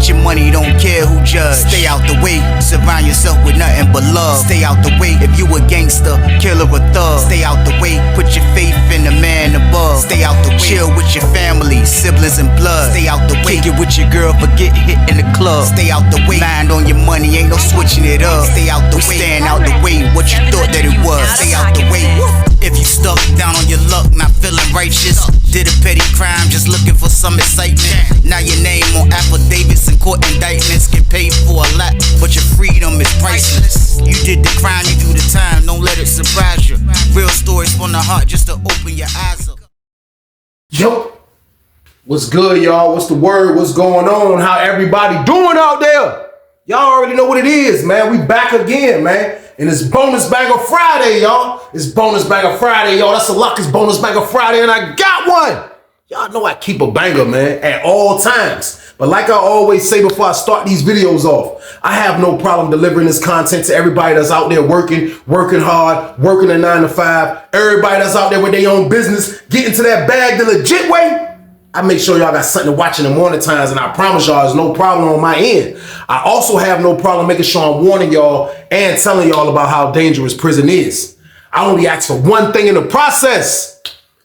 Get your money, don't care who judge. Stay out the way, surround yourself with nothing but love. Stay out the way, if you a gangster, killer or thug. Stay out the way, put your faith in the man above. Stay out the way, chill with your family, siblings and blood. Stay out the way, kick it with your girl, forget hit in the club. Stay out the way, mind on your money, ain't no switching it up. Stay out the way, stand out the way, what you thought that it was. Stay out the way. If you stuck down on your luck, not feeling righteous, did a petty crime, just looking for some excitement. Now your name on affidavits and court indictments, get paid for a lot, but your freedom is priceless. You did the crime, you do the time, don't let it surprise you. Real stories from the heart, just to open your eyes up. Yo, what's good, y'all? What's the word? What's going on? How everybody doing out there? Y'all already know what it is, man. We back again, man. And it's Bonus Banger Friday, y'all. It's Bonus Banger Friday, y'all. That's the luckiest Bonus Banger Friday, and I got one. Y'all know I keep a banger, man, at all times. But like I always say before I start these videos off, I have no problem delivering this content to everybody that's out there working hard, working a 9 to 5. Everybody that's out there with their own business, getting to that bag the legit way. I make sure y'all got something to watch in the morning times, and I promise y'all there's no problem on my end. I also have no problem making sure I'm warning y'all and telling y'all about how dangerous prison is. I only ask for one thing in the process,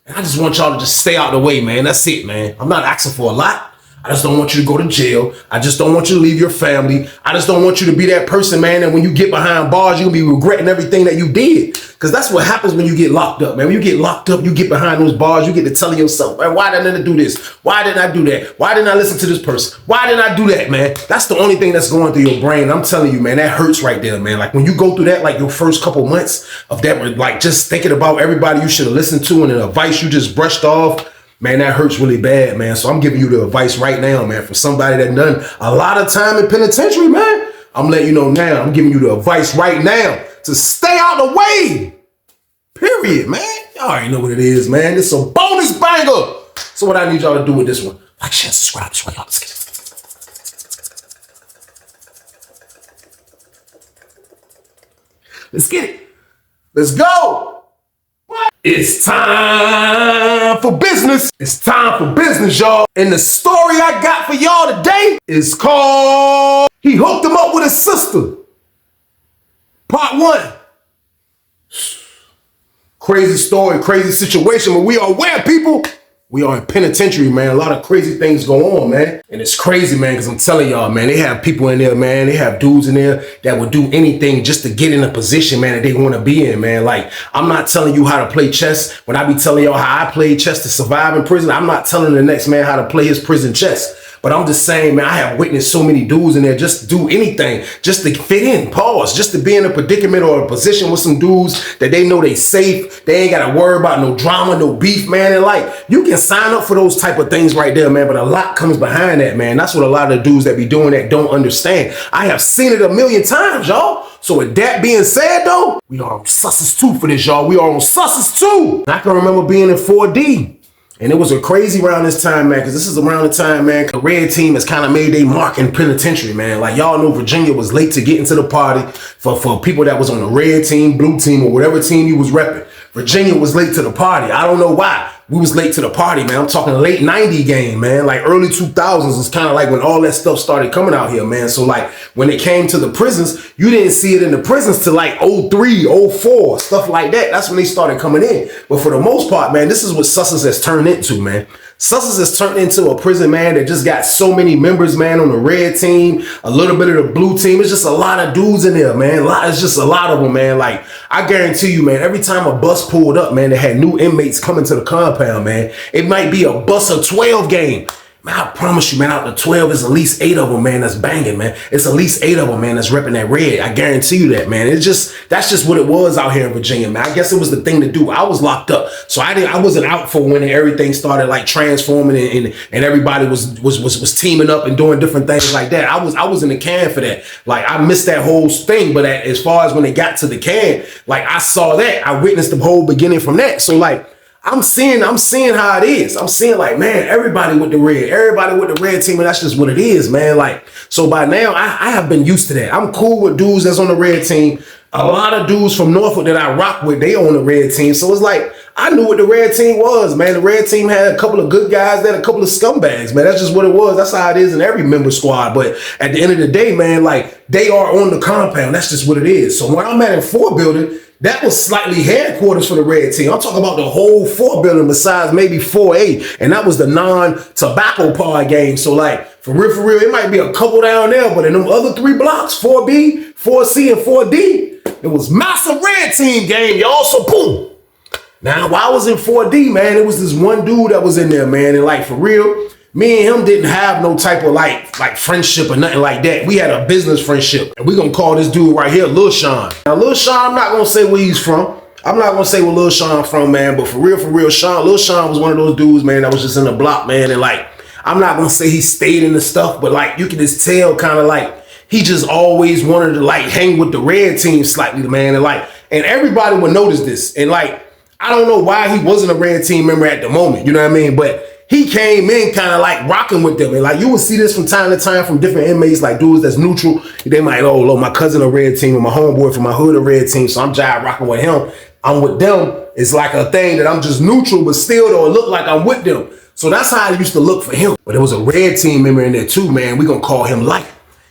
and I just want y'all to just stay out of the way, man. That's it, man. I'm not asking for a lot. I just don't want you to go to jail. I just don't want you to leave your family. I just don't want you to be that person, man, that when you get behind bars, you'll be regretting everything that you did. Because that's what happens when you get locked up, man. When you get locked up, you get behind those bars, you get to telling yourself, man, why didn't I do this? Why didn't I do that? Why didn't I listen to this person? Why didn't I do that, man? That's the only thing that's going through your brain. I'm telling you, man, that hurts right there, man. Like when you go through that, like your first couple months of that, like just thinking about everybody you should have listened to and the advice you just brushed off, man, that hurts really bad, man. So I'm giving you the advice right now, man, from somebody that done a lot of time in penitentiary, man. I'm letting you know now. I'm giving you the advice right now to stay out the way. Period, man. Y'all already know what it is, man. It's a bonus banger. So what I need y'all to do with this one, like, share, subscribe. This way, y'all. Let's get it. Let's get it. Let's go. It's time for business. It's time for business, y'all. And the story I got for y'all today is called He Hooked Him Up with His Sister. Part 1. Crazy story, crazy situation, but we are where, people? We are in penitentiary, man. A lot of crazy things go on, man. And it's crazy, man, because I'm telling y'all, man, they have people in there, man. They have dudes in there that would do anything just to get in a position, man, that they want to be in, man. Like, I'm not telling you how to play chess. When I be telling y'all how I played chess to survive in prison, I'm not telling the next man how to play his prison chess. But I'm just saying, man, I have witnessed so many dudes in there just to do anything, just to fit in, pause, just to be in a predicament or a position with some dudes that they know they safe. They ain't got to worry about no drama, no beef, man. And like, you can sign up for those type of things right there, man. But a lot comes behind that, man. That's what a lot of the dudes that be doing that don't understand. I have seen it a million times, y'all. So with that being said, though, we are on Sussex 2 for this, y'all. We are on Sussex 2. I can remember being in 4D. And it was a crazy around this time, man, because this is around the time, man, the red team has kind of made their mark in penitentiary, man. Like, y'all know Virginia was late to get into the party for people that was on the red team, blue team, or whatever team you was repping. Virginia was late to the party. I don't know why. We was late to the party, man. I'm talking late 90 game, man. Like early 2000s was kind of like when all that stuff started coming out here, man. So like when it came to the prisons, you didn't see it in the prisons till like 03, 04, stuff like that. That's when they started coming in. But for the most part, man, this is what Sussex has turned into, man. Sussex has turned into a prison, man, that just got so many members, man, on the red team, a little bit of the blue team. It's just a lot of dudes in there, man. It's just a lot of them, man. Like, I guarantee you, man, every time a bus pulled up, man, they had new inmates coming to the compound, man. It might be a bus of 12 game. Man, I promise you, man, out of the 12, there's at least 8 of them, man, that's banging, man. It's at least 8 of them, man, that's repping that red. I guarantee you that, man. That's just what it was out here in Virginia, man. I guess it was the thing to do. I was locked up, so I wasn't out for when everything started like transforming and everybody was teaming up and doing different things like that. I was in the can for that. Like, I missed that whole thing, but as far as when it got to the can, like, I saw that. I witnessed the whole beginning from that. So like, I'm seeing how it is. I'm seeing like, man, everybody with the red team, and that's just what it is, man. Like, so by now, I have been used to that. I'm cool with dudes that's on the red team. a lot of dudes from Norfolk that I rock with, they on the red team. So it's like, I knew what the red team was, man. The red team had a couple of good guys, they had a couple of scumbags, man. That's just what it was. That's how it is in every member squad. But at the end of the day, man, like, they are on the compound. That's just what it is. So when I'm at in 4 building, that was slightly headquarters for the red team. I'm talking about the whole 4 building besides maybe 4A. And that was the non-tobacco pod game. So like, for real, it might be a couple down there, but in them other 3 blocks, 4B, 4C, and 4D, it was massive red team game, y'all. So boom. Now, while I was in 4D, man, it was this one dude that was in there, man. And like, for real, me and him didn't have no type of like friendship or nothing like that. We had a business friendship. And we're going to call this dude right here Lil Sean. Now, Lil Sean, I'm not going to say where he's from. I'm not going to say where Lil Sean from, man. But for real, Lil Sean was one of those dudes, man, that was just in the block, man. And like, I'm not going to say he stayed in the stuff, but like, you can just tell kind of like, he just always wanted to like hang with the red team slightly, man. And like, and everybody would notice this. And like, I don't know why he wasn't a red team member at the moment, you know what I mean? But he came in kind of like rocking with them. And like, you will see this from time to time from different inmates, like dudes that's neutral. They might, oh, look, my cousin a red team, or my homeboy from my hood a red team, so I'm jive rocking with him. I'm with them. It's like a thing that I'm just neutral, but still though, it look like I'm with them. So that's how it used to look for him. But there was a red team member in there too, man. We're gonna call him Light.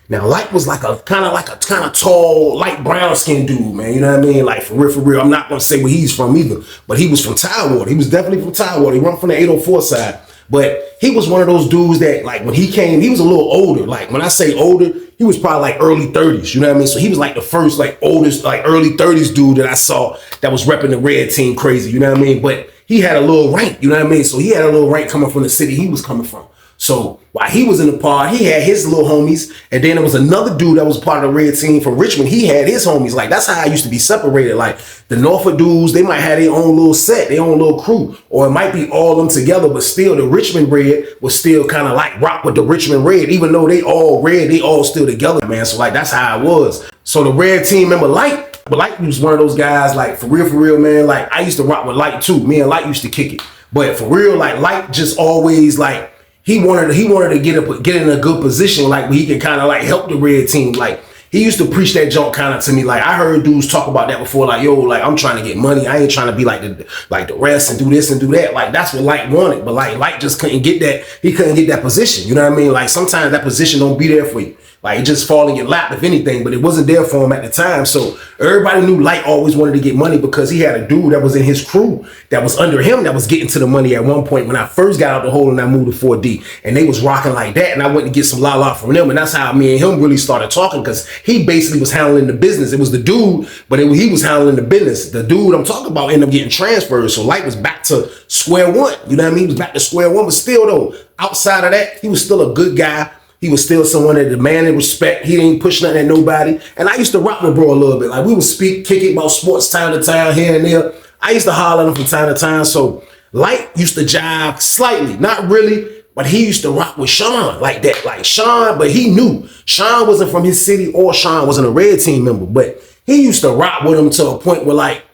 Now, Light was like a kind of tall, light brown skinned dude, man. You know what I mean? Like, for real. I'm not going to say where he's from either, but he was from Tidewater. He was definitely from Tidewater. He run from the 804 side. But he was one of those dudes that, like, when he came, he was a little older. Like, when I say older, he was probably like early 30s. You know what I mean? So he was like the first, like, oldest, like, early 30s dude that I saw that was repping the red team crazy. You know what I mean? But he had a little rank. You know what I mean? So he had a little rank coming from the city he was coming from. So while he was in the pod, he had his little homies. And then there was another dude that was part of the red team from Richmond. He had his homies. Like, that's how I used to be separated. Like, the Norfolk dudes, they might have their own little set, their own little crew. Or it might be all of them together, but still the Richmond red was still kind of like rock with the Richmond red. Even though they all red, they all still together, man. So like, that's how it was. So the red team member Light, but Light was one of those guys, like, for real, man. Like, I used to rock with Light too. Me and Light used to kick it. But for real, like, Light just always, like, he wanted to get in a good position, like, where he could kind of like help the red team. Like, he used to preach that junk kind of to me. Like, I heard dudes talk about that before. Like, yo, like, I'm trying to get money. I ain't trying to be like the rest and do this and do that. Like, that's what Light wanted. But like, Light just couldn't get that. He couldn't get that position. You know what I mean? Like, sometimes that position don't be there for you. Like, it just fall in your lap, if anything, but it wasn't there for him at the time. So everybody knew Light always wanted to get money because he had a dude that was in his crew that was under him that was getting to the money at one point when I first got out the hole and I moved to 4D. And they was rocking like that. And I went to get some la from them. And that's how me and him really started talking, because he basically was handling the business. It was the dude, but he was handling the business. The dude I'm talking about ended up getting transferred. So Light was back to square one. You know what I mean? He was back to square one. But still, though, outside of that, he was still a good guy. He was still someone that demanded respect. He didn't push nothing at nobody. And I used to rock with bro a little bit. Like, we would speak, kick it about sports time to time, here and there. I used to holler at him from time to time. So Light used to jive slightly, not really, but he used to rock with Sean like that. Like Sean, but he knew Sean wasn't from his city or Sean wasn't a red team member. But he used to rock with him to a point where like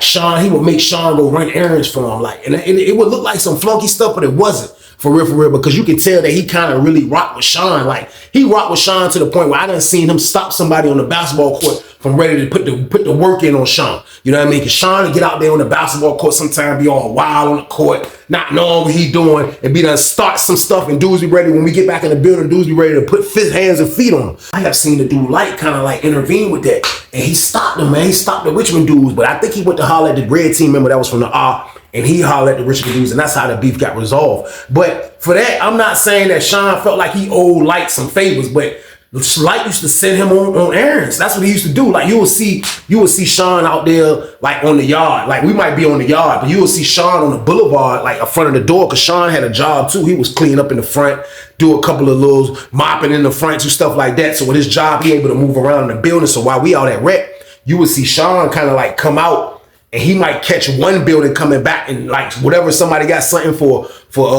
Sean, he would make Sean go run errands for him. Like, and it would look like some flunky stuff, but it wasn't. For real, because you could tell that he kind of really rocked with Sean. Like, he rocked with Sean to the point where I done seen him stop somebody on the basketball court from ready to put the work in on Sean. You know what I mean? Because Sean would get out there on the basketball court sometimes, be all wild on the court, not knowing what he doing, and be done start some stuff, and dudes be ready, when we get back in the building, dudes be ready to put hands and feet on him. I have seen the dude Light kind of like intervene with that, and he stopped him, man. He stopped the Richmond dudes, but I think he went to holler at the red team member that was from the R, and he hollered at the Richmond dudes, and that's how the beef got resolved. But for that, I'm not saying that Sean felt like he owed Light some favors, but Light used to send him on errands. That's what he used to do. Like, you will see Sean out there, like, on the yard. Like, we might be on the yard, but you will see Sean on the boulevard, like, in front of the door, because Sean had a job too. He was cleaning up in the front, do a couple of little mopping in the front, do stuff like that. So with his job, he able to move around in the building. So while we out at rep, you would see Sean kind of like come out, and he might catch one building coming back, and like whatever somebody got something for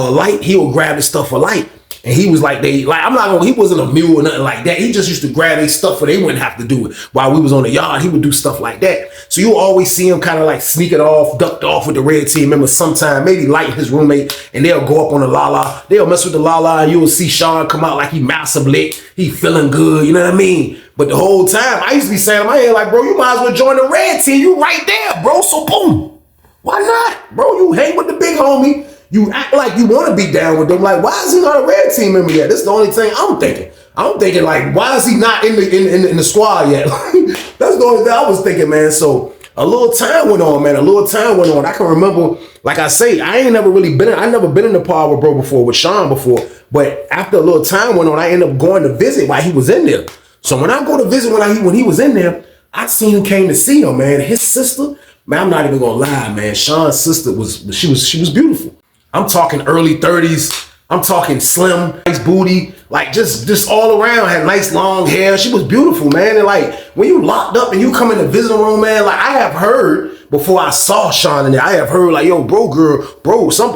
Light, he will grab the stuff for Light. And he was like, he wasn't a mule or nothing like that. He just used to grab their stuff so they wouldn't have to do it. While we was on the yard, he would do stuff like that. So you always see him kind of like sneaking off, ducked off with the red team. Remember, sometime maybe light his roommate, and they'll go up on the la-la. They'll mess with the la-la, and you'll see Sean come out like he massive lit. He feeling good, you know what I mean? But the whole time, I used to be saying in my head, like, bro, you might as well join the red team. You right there, bro. So boom. Why not? Bro, you hang with the big homie. You act like you want to be down with them. Like, why is he not a red team member yet? That's the only thing I'm thinking. I'm thinking, like, why is he not in the squad yet? That's the only thing I was thinking, man. So a little time went on, man. A little time went on. I can remember, like I say, I never been in the pod with bro before, with Sean before. But after a little time went on, I ended up going to visit while he was in there. So when I go to visit when he was in there, I seen who came to see him, man. His sister, man, I'm not even gonna lie, man. Sean's sister was beautiful. I'm talking early 30s. I'm talking slim, nice booty, like just all around, had nice long hair. She was beautiful, man. And like when you locked up and you come in the visiting room, man, like I have heard before I saw Sean in there, I have heard like, yo, bro,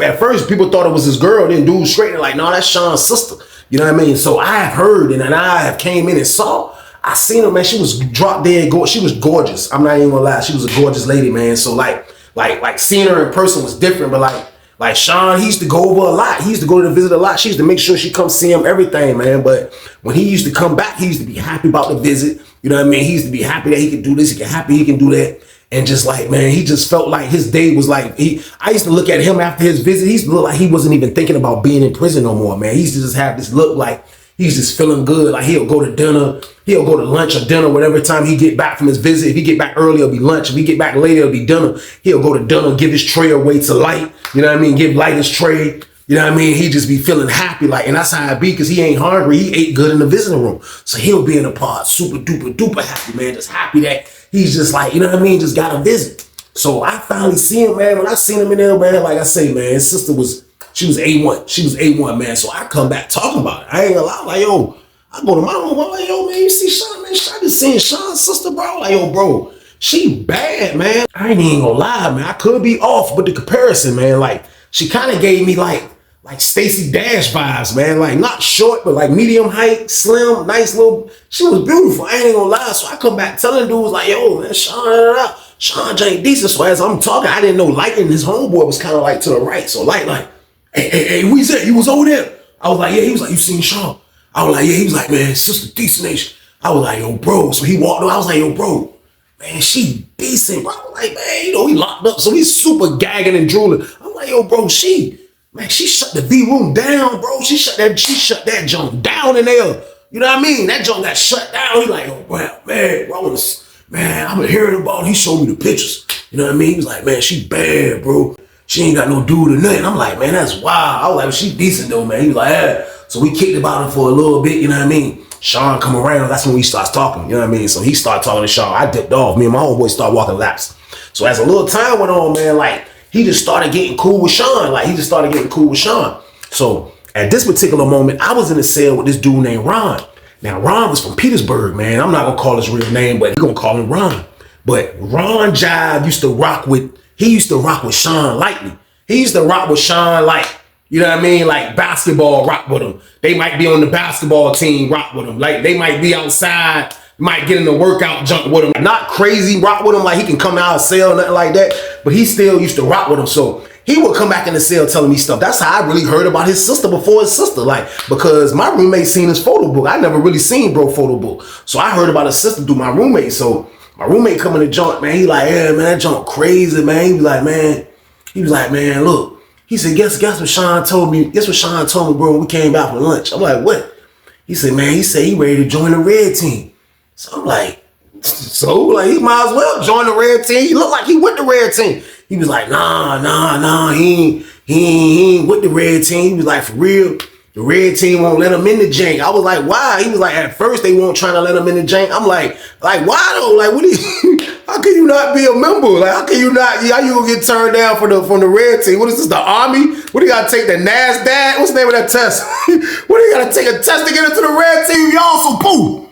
at first people thought it was his girl, then dudes straight like, no, that's Sean's sister. You know what I mean? So I have heard and then I have came in and saw. I seen her, man. She was drop dead. She was gorgeous. I'm not even gonna lie. She was a gorgeous lady, man. So like seeing her in person was different, but like Sean, he used to go over a lot. He used to go to the visit a lot. She used to make sure she come see him, everything, man. But when he used to come back, he used to be happy about the visit. You know what I mean? He used to be happy that he could do this. He could happy he can do that. And just like, man, he just felt like his day was like, I used to look at him after his visit. He used to look like he wasn't even thinking about being in prison no more, man. He used to just have this look like he's just feeling good. Like he'll go to dinner, he'll go to lunch or dinner, whatever time he get back from his visit. If he get back early, it'll be lunch. If he get back later, it'll be dinner. He'll go to dinner, give his tray away to Light. You know what I mean? Give Light his tray. You know what I mean? He just be feeling happy. Like, and that's how it be because he ain't hungry. He ate good in the visiting room. So he'll be in the pod super duper duper happy, man. Just happy that he's just like, you know what I mean? Just got a visit. So I finally see him, man. When I seen him in there, man, like I say, man, his sister she was A1. She was A1, man. So I come back talking about it. I ain't gonna lie. Like, yo, I go to my room. I'm like, yo, man, you see Sean, man? I just seen Sean's sister, bro. Like, yo, bro, she bad, man. I ain't even gonna lie, man. I could be off, but the comparison, man, like, she kind of gave me like Stacey Dash vibes, man. Like, not short, but like medium height, slim, nice little. She was beautiful. I ain't gonna lie. So I come back telling dudes like, yo, man, Sean ain't decent. So as I'm talking, I didn't know Light and his homeboy was kind of like to the right. So Light like, hey, who's that? You was over there? I was like, yeah. He was like, you seen Sean? I was like, yeah. He was like, man, sister decent nation. I was like, yo, bro. So he walked over. I was like, yo, bro, man, she decent, bro. I was like, man, you know, he locked up. So he's super gagging and drooling. I'm like, yo, bro, she shut the V room down, bro. She shut that junk down in there. You know what I mean? That junk got shut down. He like, oh, man, bro, I've been hearing about it. He showed me the pictures. You know what I mean? He was like, man, she bad, bro. She ain't got no dude or nothing. I'm like, man, that's wild. I was like, well, she decent though, man. He was like, yeah. So we kicked about it for a little bit, you know what I mean? Sean come around, that's when we starts talking, you know what I mean? So he started talking to Sean. I dipped off. Me and my homeboy started walking laps. So as a little time went on, man, like, he just started getting cool with Sean. So at this particular moment, I was in a cell with this dude named Ron. Now, Ron was from Petersburg, man. I'm not going to call his real name, but he's going to call him Ron. But Ron Jive used to rock with Sean lightly. He used to rock with Sean like, you know what I mean? Like basketball, rock with him. They might be on the basketball team, rock with him. Like they might be outside, might get in the workout, jump with him. Not crazy, rock with him like he can come out of cell, nothing like that. But he still used to rock with him. So he would come back in the cell telling me stuff. That's how I really heard about his sister before his sister. Like, because my roommate seen his photo book. I never really seen bro photo book. So I heard about his sister through my roommate. So my roommate coming to junk, man, he like, yeah, man, that junk crazy, man. He was like, man, look. He said, guess what Sean told me? Guess what Sean told me, bro, when we came back for lunch? I'm like, what? He said, man, he ready to join the red team. So I'm like, he might as well join the red team. He looked like he with the red team. He was like, nah, he ain't with the red team. He was like, for real, the red team won't let him in the jank. I was like, why? He was like, at first they won't try to let him in the jank. I'm like, why though? Like, what do you, how can you not be a member? Like, how you gonna get turned down from the red team? What is this, the army? What do you gotta take, the NASDAQ? What's the name of that test? What do you gotta take a test to get into the red team? Y'all so poo.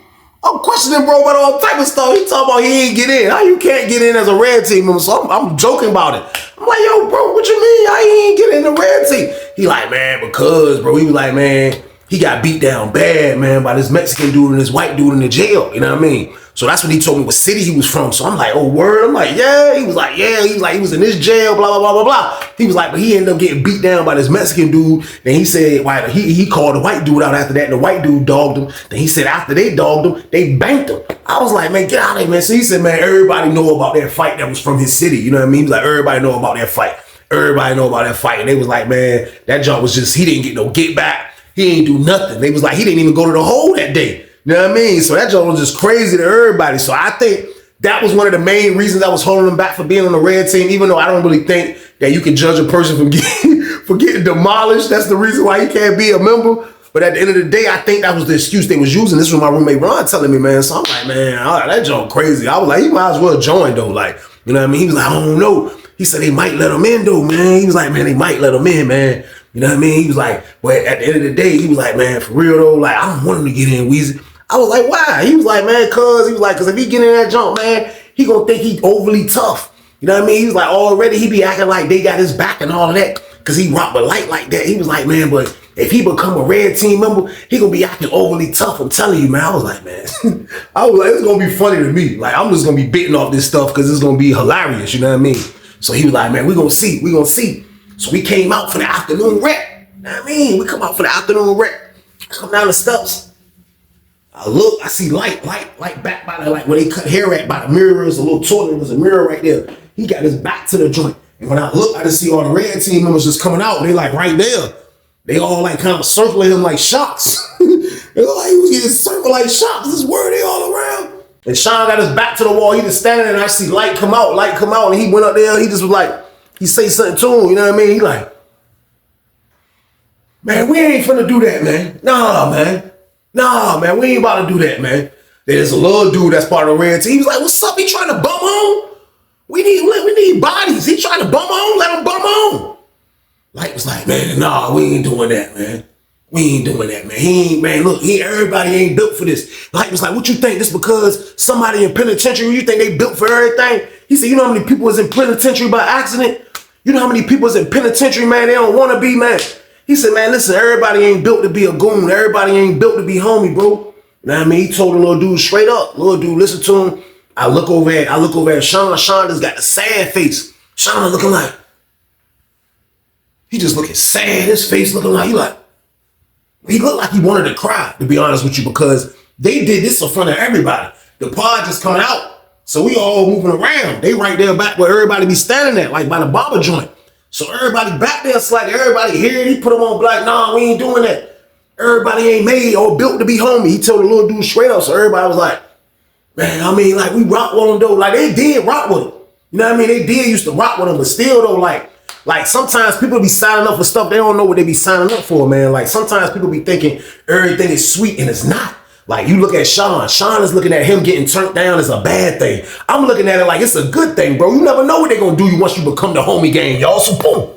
I'm questioning bro about all type of stuff. He talking about he ain't get in. How you can't get in as a red team member? So I'm joking about it. I'm like, yo, bro, what you mean? How he ain't get in the red team? He like, man, because, bro, he was like, man, he got beat down bad, man, by this Mexican dude and this white dude in the jail. You know what I mean? So that's when he told me what city he was from. So I'm like, oh, word? I'm like, yeah. He was like, yeah. He was like, he was in this jail, blah, blah, blah, blah, blah. He was like, but he ended up getting beat down by this Mexican dude. Then he said, why he called the white dude out after that, and the white dude dogged him. Then he said after they dogged him, they banked him. I was like, man, get out of here, man. So he said, man, everybody know about that fight that was from his city. You know what I mean? He was like, everybody know about that fight. Everybody know about that fight. And they was like, man, that jump was just, he didn't get no get back. He ain't do nothing. They was like, he didn't even go to the hole that day. You know what I mean? So that joint was just crazy to everybody. So I think that was one of the main reasons I was holding him back for being on the red team, even though I don't really think that you can judge a person from getting demolished. That's the reason why he can't be a member. But at the end of the day, I think that was the excuse they was using. This was my roommate Ron telling me, man. So I'm like, man, all right, that joint crazy. I was like, he might as well join though. Like, you know what I mean? He was like, I don't know. He said they might let him in though, man. He was like, man, they might let him in, man. You know what I mean? He was like, but at the end of the day, he was like, man, for real though, like, I don't want him to get in, Weezy. I was like, why? He was like, man, cause if he get in that jump, man, he gonna think he overly tough. You know what I mean? He was like, already he be acting like they got his back and all of that, cause he rock with light like that. He was like, man, but if he become a red team member, he gonna be acting overly tough. I'm telling you, man. I was like, man, I was like, it's gonna be funny to me. Like, I'm just gonna be bitten off this stuff cause it's gonna be hilarious. You know what I mean? So he was like, man, we gonna see. So we came out for the afternoon rec. You know what I mean? We come out for the afternoon rec. Come down the steps. I look, I see light back by the, like where they cut hair at by the mirrors, a little toilet, there's a mirror right there. He got his back to the joint. And when I look, I just see all the red team members just coming out. They like right there. They all like kind of circling him like sharks. It looked like he was getting circled like sharks. This word they all around. And Sean got his back to the wall. He just standing there and I see light come out. And he went up there. He just was like, he say something to him. You know what I mean? He like, man, we ain't finna do that, man. Nah, man, we ain't about to do that, man. There's a little dude that's part of the red team. He was like, what's up? He trying to bum on? We need bodies. He trying to bum on? Let him bum on. Light was like, man, nah, we ain't doing that, man. We ain't doing that, man. Everybody ain't built for this. Light was like, what you think? This because somebody in penitentiary, you think they built for everything? He said, you know how many people is in penitentiary by accident? You know how many people is in penitentiary, man, they don't want to be, man? He said, man, listen, everybody ain't built to be a goon. Everybody ain't built to be homie, bro. You know what I mean? He told the little dude straight up. Little dude, listen to him. I look over at Sean. Sean just got the sad face. Sean looking like, he just looking sad. His face looking like, he looked like he wanted to cry, to be honest with you, because they did this in front of everybody. The pod just coming out. So we all moving around. They right there back where everybody be standing at, like by the barber joint. So everybody back there, it's like everybody here, he put them on black. Nah, we ain't doing that. Everybody ain't made or built to be homie. He told the little dude straight up. So everybody was like, man, I mean, like we rock with them though. Like they did rock with him. You know what I mean? They did used to rock with him, but still though, like sometimes people be signing up for stuff they don't know what they be signing up for, man. Like sometimes people be thinking everything is sweet and it's not. Like you look at Sean. Sean is looking at him getting turned down as a bad thing. I'm looking at it like it's a good thing, bro. You never know what they're gonna do once you become the homie gang, y'all. So boom.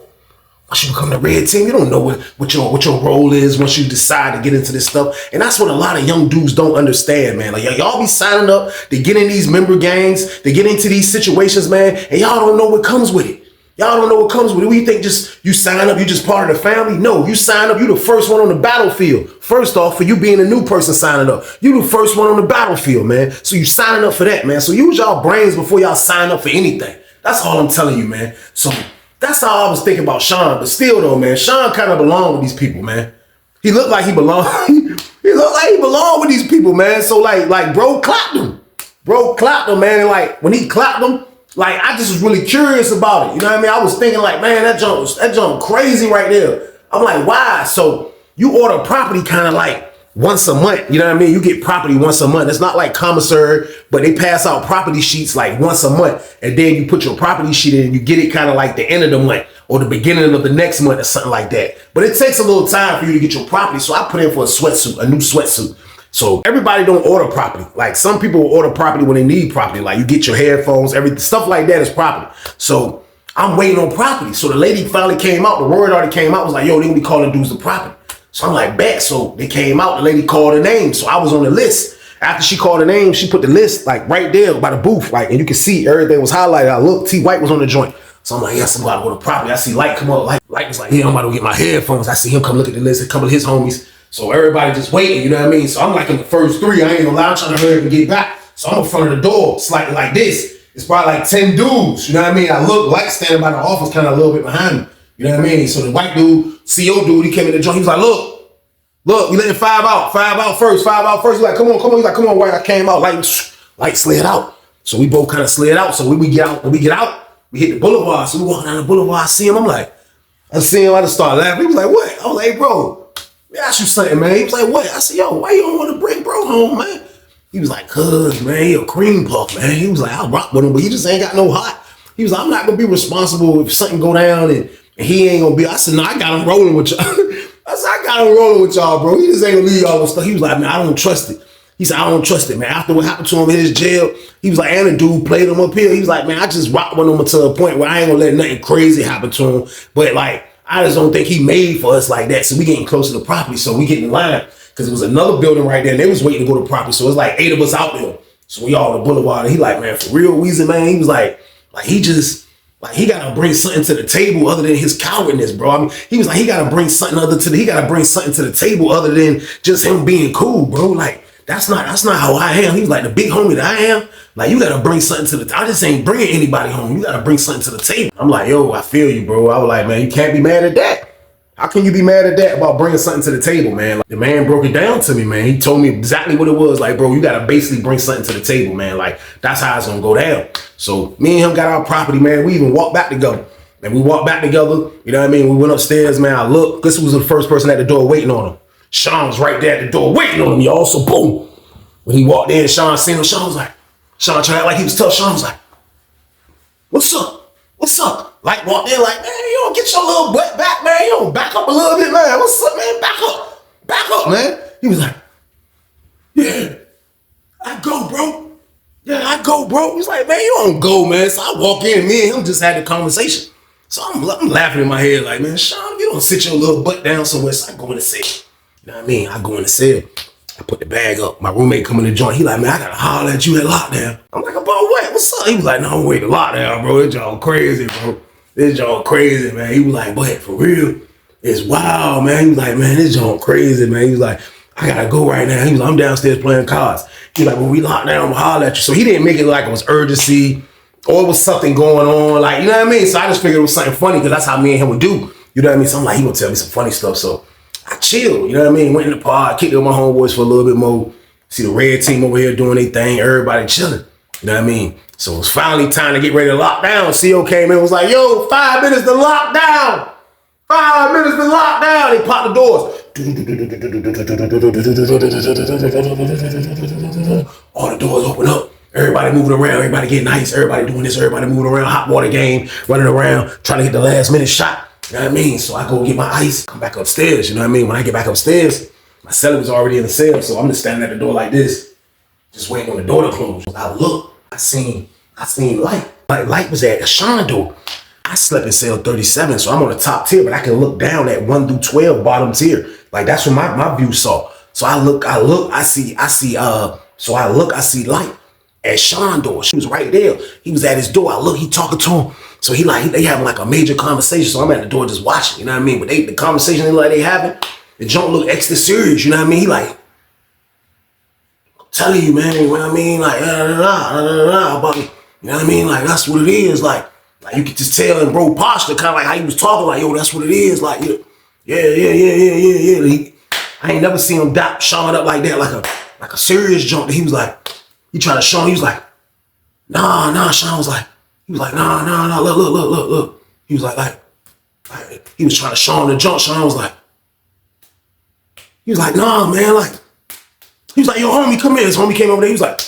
Once you become the red team, you don't know what your role is once you decide to get into this stuff. And that's what a lot of young dudes don't understand, man. Like y'all be signing up to get in these member gangs, to get into these situations, man, and y'all don't know what comes with it. Y'all don't know what comes with it. What do you think? Just you sign up, you just part of the family? No, you sign up, you the first one on the battlefield. First off, for you being a new person signing up, you the first one on the battlefield, man. So you signing up for that, man. So use y'all brains before y'all sign up for anything. That's all I'm telling you, man. So that's how I was thinking about Sean. But still though, man, Sean kind of belonged with these people, man. He looked like he belonged. He looked like he belonged with these people, man. So like bro clapped him. Bro clapped him, man. And like when he clapped him, like, I just was really curious about it. You know what I mean? I was thinking like, man, that junk crazy right there. I'm like, why? So you order property kind of like once a month. You know what I mean? You get property once a month. It's not like commissary, but they pass out property sheets like once a month. And then you put your property sheet in and you get it kind of like the end of the month or the beginning of the next month or something like that. But it takes a little time for you to get your property. So I put in for a new sweatsuit. So everybody don't order property. Like some people will order property when they need property. Like you get your headphones, everything, stuff like that is property. So I'm waiting on property. So the lady finally came out. The word already came out. Was like, yo, they gonna be calling dudes the property. So I'm like, bet. So they came out. The lady called her name. So I was on the list. After she called her name, she put the list like right there by the booth. Like, and you can see everything was highlighted. I looked, T White was on the joint. So I'm like, yes, I'm about to go to property. I see Light come up. Light was like, yeah, I'm about to get my headphones. I see him come look at the list. A couple of his homies. So everybody just waiting, you know what I mean? So I'm like in the first three, I ain't gonna lie, I'm trying to hurry up and get back. So I'm in front of the door, slightly like this. It's probably like 10 dudes, you know what I mean? I look like standing by the office, kind of a little bit behind me, you know what I mean? So the white dude, CO dude, he came in the joint, he was like, look, we letting five out first. He's like, come on. He's like, come on, white. I came out, light slid out. So we both kind of slid out. So when we get out, we hit the boulevard. So we walk down the boulevard, I see him, I see him, I just start laughing. He was like, what? I was like, hey, bro, let me ask you something, man. He was like, what? I said, yo, why you don't want to bring bro home, man? He was like, cuz, man, he a cream puff, man. He was like, I'll rock with him, but he just ain't got no heart. He was like, I'm not going to be responsible if something go down and he ain't going to be. I said, no, I got him rolling with y'all. I said, I got him rolling with y'all, bro. He just ain't going to leave y'all with stuff. He was like, man, I don't trust it. He said, I don't trust it, man. After what happened to him in his jail, he was like, and the dude played him up here. He was like, man, I just rock with him to a point where I ain't going to let nothing crazy happen to him. But, like, I just don't think he made for us like that. So we getting close to the property. So we get in line because it was another building right there and they was waiting to go to property. So it's like 8 of us out there. So we all on the boulevard. And he like, man, for real, Weezy, man. He was like he just, like he got to bring something to the table other than his cowardness, bro. I mean, he was like, he got to bring something to the table other than just him being cool, bro. Like, that's not how I am. He was like, the big homie that I am, like, you got to bring something to the table. I just ain't bringing anybody home. You got to bring something to the table. I'm like, yo, I feel you, bro. I was like, man, you can't be mad at that. How can you be mad at that about bringing something to the table, man? Like, the man broke it down to me, man. He told me exactly what it was. Like, bro, you got to basically bring something to the table, man. Like, that's how it's going to go down. So me and him got our property, man. We even walked back together. And we walked back together. You know what I mean? We went upstairs, man. I looked. This was the first person at the door waiting on him. Sean was right there at the door waiting on him, y'all. So boom. When he walked in, Sean seen him. Sean tried to act like he was tough. Sean was like, what's up? What's up? Like, walked in like, man, you don't get your little butt back, man. You don't back up a little bit, man. What's up, man? Back up, man. He was like, yeah, I go, bro. Yeah, I go, bro. He's like, man, you don't go, man. So I walk in, me and him just had a conversation. So I'm laughing in my head like, man, Sean, you don't sit your little butt down somewhere. So I go in the cell. You know what I mean? I go in the cell. I put the bag up. My roommate come in the joint. He like, man, I gotta holler at you at lockdown. I'm like, about what? What's up? He was like, no, wait, the lockdown, bro. This y'all crazy, bro. This y'all crazy, man. He was like, but for real, it's wild, man. He was like, man, this y'all crazy, man. He was like, I gotta go right now. He was like, I'm downstairs playing cards. He was like, when we locked down, I'm gonna holler at you. So he didn't make it like it was urgency or it was something going on. Like, you know what I mean? So I just figured it was something funny because that's how me and him would do. You know what I mean? So I'm like, he gonna tell me some funny stuff. So I chilled, you know what I mean? Went in the park, kicked it with my homeboys for a little bit more. See the red team over here doing their thing, everybody chilling. You know what I mean? So it was finally time to get ready to lock down. CO came in and was like, yo, 5 minutes to lock down. 5 minutes to lock down. They popped the doors. All the doors open up. Everybody moving around, everybody getting nice, everybody doing this, everybody moving around, hot water game, running around, trying to get the last minute shot. You know what I mean? So I go get my ice, come back upstairs. You know what I mean? When I get back upstairs, my cellar was already in the cell. So I'm just standing at the door like this, just waiting on the door to close. I look, I seen light. Like light was at Sean door. I slept in cell 37, so I'm on the top tier, but I can look down at 1 through 12 bottom tier. Like that's what my view saw. So I look, I see light at Sean door. She was right there. He was at his door. I look, he talking to him. So they having like a major conversation. So I'm at the door just watching, you know what I mean? But the conversation they having, the junk look extra serious, you know what I mean? He like, I'm telling you, man, you know what I mean? Like, about me. You know what I mean? Like, that's what it is. Like you could just tell in bro posture, kind of like how he was talking, like, yo, that's what it is. Like, yeah. I ain't never seen him dap Sean up like that, like a serious junk. He was like, he tried to show him, he was like, nah, Sean was like, he was like, nah, look. He was like, he was trying to show him the junk. Sean was like, he was like, nah, man, like, he was like, yo, homie, come here. His homie came over there, he was like,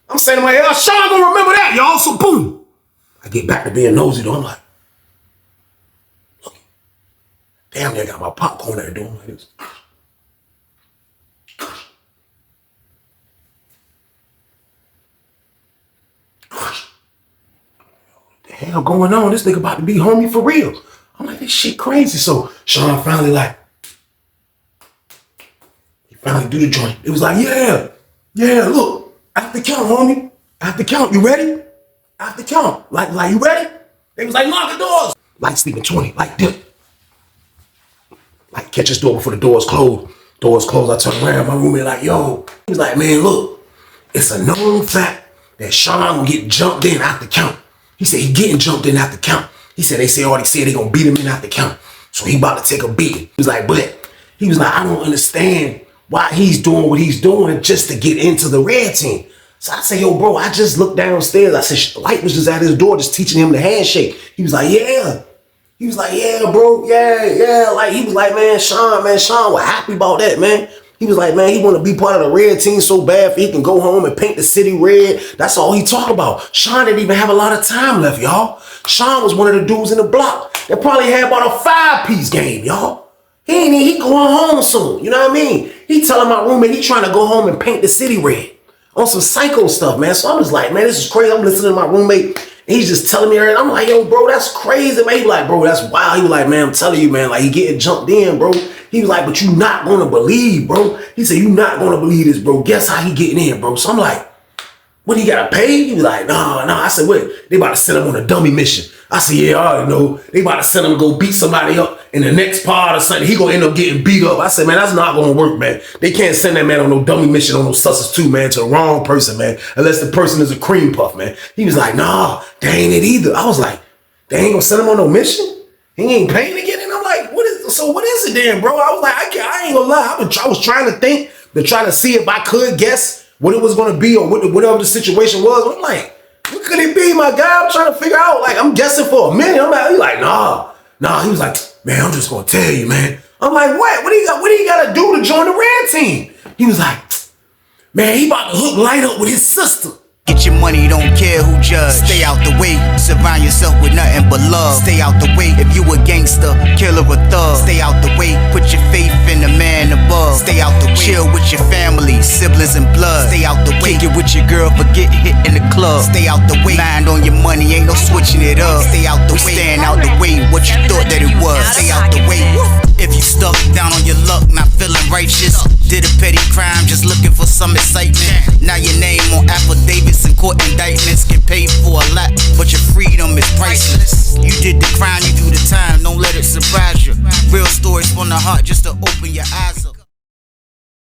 I'm saying to my head, Sean gonna remember that, y'all, so boom. I get back to being nosy though, I'm like, look, damn, they got my popcorn there doing like this. Hell going on? This nigga about to be homie for real. I'm like, this shit crazy. So Sean finally he finally do the joint. It was like, yeah, look, I have to count, homie. I have to count. You ready? I have to count. Like you ready? They was like, lock the doors. Like sleeping 20, like this. like catch this door before the door's closed. Door's closed. I turn around, my roommate like, yo. He was like, man, look, it's a known fact that Sean will get jumped in out the count. He said he getting jumped in out the count. He said they already said they gonna beat him in out the count. So he about to take a beating. He was like, but he was like, I don't understand why he's doing what he's doing just to get into the red team. So I say, yo, bro, I just looked downstairs. I said, Light was just at his door, just teaching him the handshake. He was like, yeah. He was like, yeah, bro, yeah. Like, he was like, man, Sean was happy about that, man. He was like, man, he want to be part of the red team so bad he can go home and paint the city red. That's all he talked about. Sean didn't even have a lot of time left, y'all. Sean was one of the dudes in the block that probably had about a 5-piece game, y'all. He going home soon, you know what I mean? He telling my roommate he trying to go home and paint the city red on some psycho stuff, man. So I was like, man, this is crazy. I'm listening to my roommate. He's just telling me everything. I'm like, yo, bro, that's crazy, man. He was like, bro, that's wild. He was like, man, I'm telling you, man, like he getting jumped in, bro. He was like, but you not gonna believe, bro. He said, you not gonna believe this, bro. Guess how he getting in, bro? So I'm like, what, he gotta pay? He was like, nah. I said, wait, they about to send him on a dummy mission. I said, yeah, I already know. They about to send him to go beat somebody up in the next part or something. He gonna end up getting beat up. I said, man, that's not gonna work, man. They can't send that man on no dummy mission on no Sussex 2, man, to the wrong person, man. Unless the person is a cream puff, man. He was like, nah, they ain't it either. I was like, they ain't gonna send him on no mission? He ain't paying to get in? I'm like, what is it then, bro? I was like, I ain't gonna lie. I was trying to think, to try to see if I could guess what it was gonna be or whatever the situation was. I'm like, what could it be, my guy? I'm trying to figure out. Like, I'm guessing for a minute. He like, nah. He was like, man, I'm just gonna tell you, man. I'm like, what? What do you gotta do to join the red team? He was like, man, he about to hook Light up with his sister. Get your money, don't care who judge. Stay out the way, surround yourself with nothing but love. Stay out the way if you a gangster, killer or thug. Stay out the way, put your faith in the man above. Stay out the way, chill with your family, siblings and blood. Stay out the way, kick it with your girl, forget hit in the club. Stay out the way, mind on your money, ain't no switching it up. Stay out the way, stand out the way, what you thought that it was. Stay out the way. If you stuck down on your luck, not feeling righteous, did a petty crime, just looking for some excitement. Now your name on affidavits and court indictments, get paid for a lot, but your freedom is priceless. You did the crime, you do the time, don't let it surprise you. Real stories from the heart, just to open your eyes up.